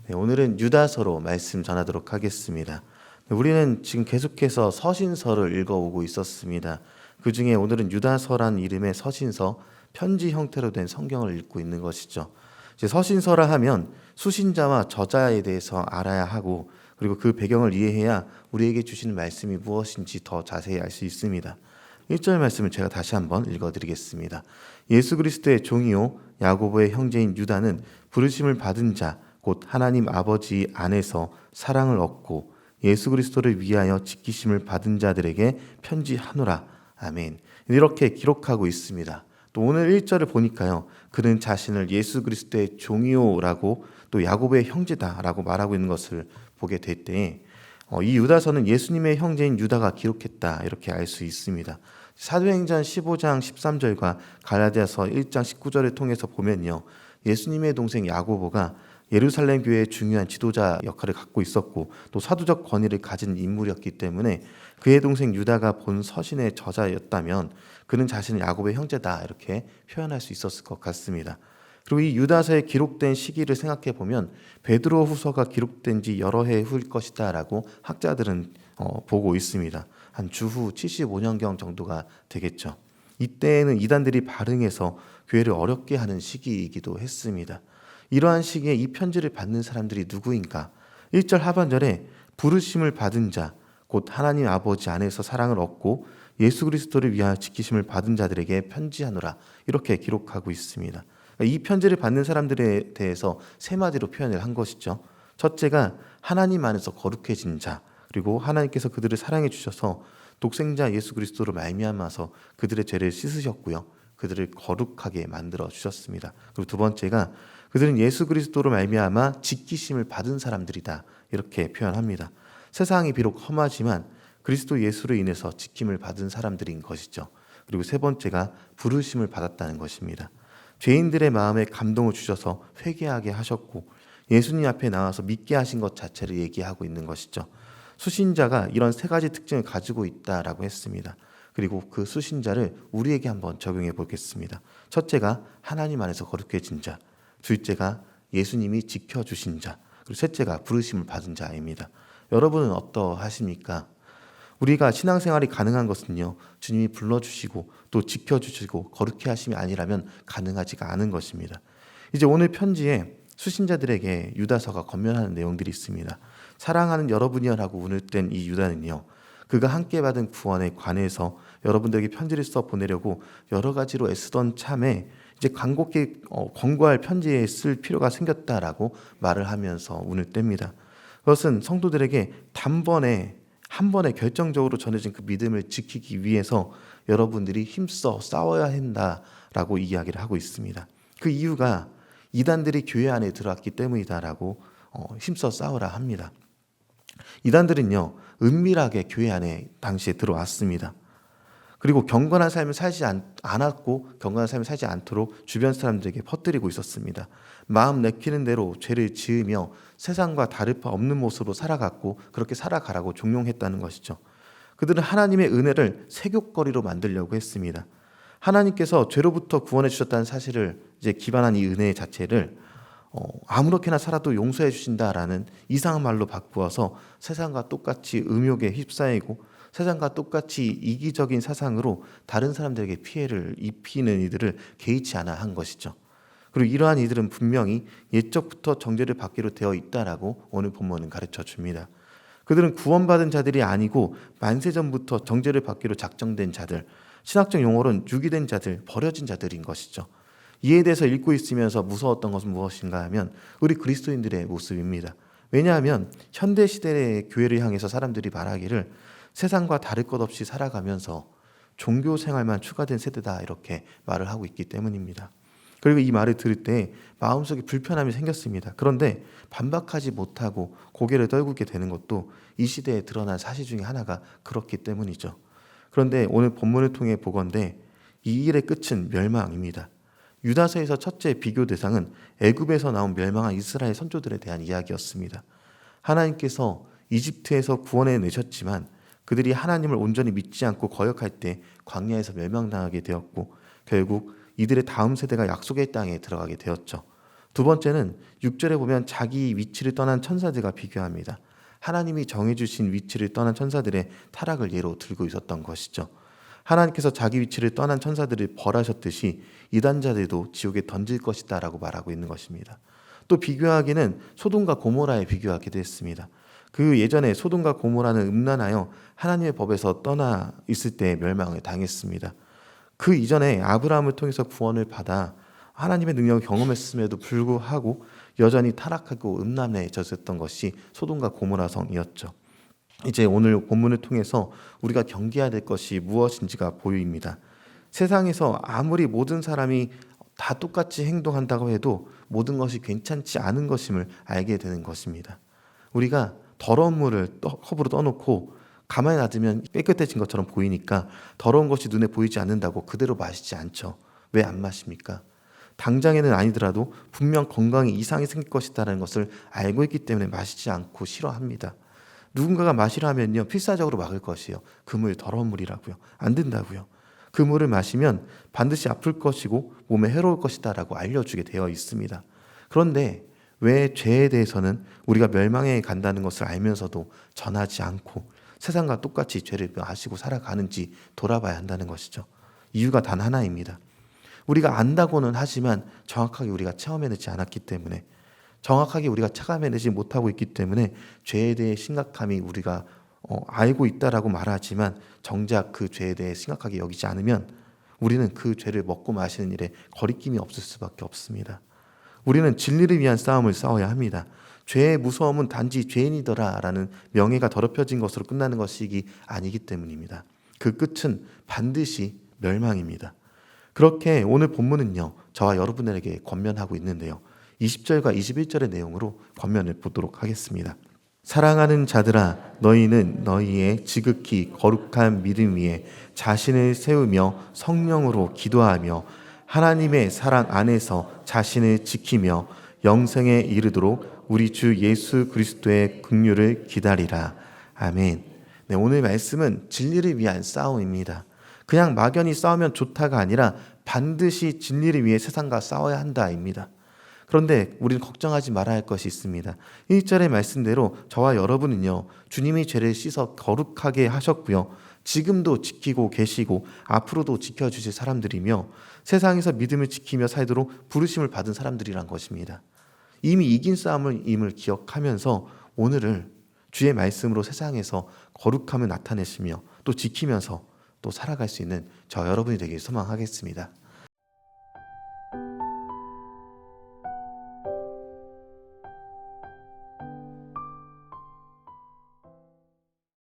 네, 오늘은 유다서로 말씀 전하도록 하겠습니다. 우리는 지금 계속해서 서신서를 읽어오고 있었습니다. 그 중에 오늘은 유다서란 이름의 서신서, 편지 형태로 된 성경을 읽고 있는 것이죠. 이제 서신서라 하면 수신자와 저자에 대해서 알아야 하고, 그리고 그 배경을 이해해야 우리에게 주시는 말씀이 무엇인지 더 자세히 알 수 있습니다. 1절 말씀을 제가 다시 한번 읽어드리겠습니다. 예수 그리스도의 종이요 야고보의 형제인 유다는 부르심을 받은 자 곧 하나님 아버지 안에서 사랑을 얻고 예수 그리스도를 위하여 지키심을 받은 자들에게 편지하노라. 아멘. 이렇게 기록하고 있습니다. 또 오늘 1절을 보니까요, 그는 자신을 예수 그리스도의 종이요라고 또 야고보의 형제다라고 말하고 있는 것을 보게 될 때에 이 유다서는 예수님의 형제인 유다가 기록했다, 이렇게 알 수 있습니다. 사도행전 15장 13절과 갈라디아서 1장 19절을 통해서 보면요, 예수님의 동생 야고보가 예루살렘 교회의 중요한 지도자 역할을 갖고 있었고 또 사도적 권위를 가진 인물이었기 때문에 그의 동생 유다가 본 서신의 저자였다면 그는 자신을 야고보의 형제다, 이렇게 표현할 수 있었을 것 같습니다. 그리고 이 유다서에 기록된 시기를 생각해 보면 베드로 후서가 기록된 지 여러 해 후일 것이다 라고 학자들은 보고 있습니다. 한 주후 75년경 정도가 되겠죠. 이때에는 이단들이 발흥해서 교회를 어렵게 하는 시기이기도 했습니다. 이러한 시기에 이 편지를 받는 사람들이 누구인가? 1절 하반절에 부르심을 받은 자, 곧 하나님 아버지 안에서 사랑을 얻고 예수 그리스도를 위하여 지키심을 받은 자들에게 편지하노라, 이렇게 기록하고 있습니다. 이 편지를 받는 사람들에 대해서 세 마디로 표현을 한 것이죠. 첫째가 하나님 안에서 거룩해진 자, 그리고 하나님께서 그들을 사랑해 주셔서 독생자 예수 그리스도로 말미암아서 그들의 죄를 씻으셨고요, 그들을 거룩하게 만들어 주셨습니다. 그리고 두 번째가 그들은 예수 그리스도로 말미암아 지키심을 받은 사람들이다, 이렇게 표현합니다. 세상이 비록 험하지만 그리스도 예수로 인해서 지킴을 받은 사람들인 것이죠. 그리고 세 번째가 부르심을 받았다는 것입니다. 죄인들의 마음에 감동을 주셔서 회개하게 하셨고 예수님 앞에 나와서 믿게 하신 것 자체를 얘기하고 있는 것이죠. 수신자가 이런 세 가지 특징을 가지고 있다라고 했습니다. 그리고 그 수신자를 우리에게 한번 적용해 보겠습니다. 첫째가 하나님 안에서 거룩해진 자, 둘째가 예수님이 지켜주신 자, 그리고 셋째가 부르심을 받은 자입니다. 여러분은 어떠하십니까? 우리가 신앙생활이 가능한 것은요, 주님이 불러주시고 또 지켜주시고 거룩해 하심이 아니라면 가능하지가 않은 것입니다. 이제 오늘 편지에 수신자들에게 유다서가 권면하는 내용들이 있습니다. 사랑하는 여러분이여라고 운을 뗀 이 유다는요, 그가 함께 받은 구원에 관해서 여러분들에게 편지를 써 보내려고 여러 가지로 애쓰던 참에 이제 간곡히 권고할 편지에 쓸 필요가 생겼다라고 말을 하면서 운을 뗍니다. 그것은 성도들에게 한 번에 결정적으로 전해진 그 믿음을 지키기 위해서 여러분들이 힘써 싸워야 한다라고 이야기를 하고 있습니다. 그 이유가 이단들이 교회 안에 들어왔기 때문이다라고 힘써 싸우라 합니다. 이단들은요, 은밀하게 교회 안에 당시에 들어왔습니다. 그리고 경건한 삶을 살지 않았고 경건한 삶을 살지 않도록 주변 사람들에게 퍼뜨리고 있었습니다. 마음 내키는 대로 죄를 지으며 세상과 다를 바 없는 모습으로 살아갔고 그렇게 살아가라고 종용했다는 것이죠. 그들은 하나님의 은혜를 세귑거리로 만들려고 했습니다. 하나님께서 죄로부터 구원해 주셨다는 사실을 이제 기반한 이 은혜 자체를 아무렇게나 살아도 용서해 주신다라는 이상한 말로 바꾸어서 세상과 똑같이 음욕에 휩싸이고 세상과 똑같이 이기적인 사상으로 다른 사람들에게 피해를 입히는 이들을 개의치 않아 한 것이죠. 그리고 이러한 이들은 분명히 옛적부터 정죄를 받기로 되어 있다라고 오늘 본문은 가르쳐 줍니다. 그들은 구원받은 자들이 아니고 만세전부터 정죄를 받기로 작정된 자들, 신학적 용어로는 유기된 자들, 버려진 자들인 것이죠. 이에 대해서 읽고 있으면서 무서웠던 것은 무엇인가 하면 우리 그리스도인들의 모습입니다. 왜냐하면 현대시대의 교회를 향해서 사람들이 말하기를 세상과 다를 것 없이 살아가면서 종교 생활만 추가된 세대다, 이렇게 말을 하고 있기 때문입니다. 그리고 이 말을 들을 때 마음속에 불편함이 생겼습니다. 그런데 반박하지 못하고 고개를 떨구게 되는 것도 이 시대에 드러난 사실 중에 하나가 그렇기 때문이죠. 그런데 오늘 본문을 통해 보건대 이 일의 끝은 멸망입니다. 유다서에서 첫째 비교 대상은 애굽에서 나온 멸망한 이스라엘 선조들에 대한 이야기였습니다. 하나님께서 이집트에서 구원해 내셨지만 그들이 하나님을 온전히 믿지 않고 거역할 때 광야에서 멸망당하게 되었고 결국 이들의 다음 세대가 약속의 땅에 들어가게 되었죠. 두 번째는 6절에 보면 자기 위치를 떠난 천사들과 비교합니다. 하나님이 정해주신 위치를 떠난 천사들의 타락을 예로 들고 있었던 것이죠. 하나님께서 자기 위치를 떠난 천사들을 벌하셨듯이 이단자들도 지옥에 던질 것이다 라고 말하고 있는 것입니다. 또 비교하기는 소돔과 고모라에 비교하기도 했습니다. 그 예전에 소돔과 고모라는 음란하여 하나님의 법에서 떠나 있을 때 멸망을 당했습니다. 그 이전에 아브라함을 통해서 구원을 받아 하나님의 능력을 경험했음에도 불구하고 여전히 타락하고 음란해졌던 것이 소돔과 고모라 성이었죠. 이제 오늘 본문을 통해서 우리가 경계해야 될 것이 무엇인지가 보입니다. 세상에서 아무리 모든 사람이 다 똑같이 행동한다고 해도 모든 것이 괜찮지 않은 것임을 알게 되는 것입니다. 우리가 더러운 물을 컵으로 떠놓고 가만히 놔두면 깨끗해진 것처럼 보이니까 더러운 것이 눈에 보이지 않는다고 그대로 마시지 않죠. 왜 안 마십니까? 당장에는 아니더라도 분명 건강에 이상이 생길 것이라는 것을 알고 있기 때문에 마시지 않고 싫어합니다. 누군가가 마시라 하면요, 필사적으로 막을 것이에요. 그 물 더러운 물이라고요. 안 된다고요. 그 물을 마시면 반드시 아플 것이고 몸에 해로울 것이다 라고 알려주게 되어 있습니다. 그런데 왜 죄에 대해서는 우리가 멸망에 간다는 것을 알면서도 전하지 않고 세상과 똑같이 죄를 마시고 살아가는지 돌아봐야 한다는 것이죠. 이유가 단 하나입니다. 우리가 안다고는 하지만 정확하게 우리가 체험해내지 않았기 때문에, 정확하게 우리가 체감해내지 못하고 있기 때문에 죄에 대해 심각함이 우리가 알고 있다라고 말하지만 정작 그 죄에 대해 심각하게 여기지 않으면 우리는 그 죄를 먹고 마시는 일에 거리낌이 없을 수밖에 없습니다. 우리는 진리를 위한 싸움을 싸워야 합니다. 죄의 무서움은 단지 죄인이더라라는 명예가 더럽혀진 것으로 끝나는 것이기 아니기 때문입니다. 그 끝은 반드시 멸망입니다. 그렇게 오늘 본문은요, 저와 여러분에게 권면하고 있는데요, 20절과 21절의 내용으로 권면을 보도록 하겠습니다. 사랑하는 자들아, 너희는 너희의 지극히 거룩한 믿음 위에 자신을 세우며 성령으로 기도하며 하나님의 사랑 안에서 자신을 지키며 영생에 이르도록 우리 주 예수 그리스도의 긍휼을 기다리라. 아멘. 네, 오늘 말씀은 진리를 위한 싸움입니다. 그냥 막연히 싸우면 좋다가 아니라 반드시 진리를 위해 세상과 싸워야 한다입니다. 그런데 우리는 걱정하지 말아야 할 것이 있습니다. 1절의 말씀대로 저와 여러분은요, 주님이 죄를 씻어 거룩하게 하셨고요, 지금도 지키고 계시고 앞으로도 지켜주실 사람들이며 세상에서 믿음을 지키며 살도록 부르심을 받은 사람들이란 것입니다. 이미 이긴 싸움임을 기억하면서 오늘을 주의 말씀으로 세상에서 거룩함을 나타내시며 또 지키면서 또 살아갈 수 있는 저 여러분이 되길 소망하겠습니다.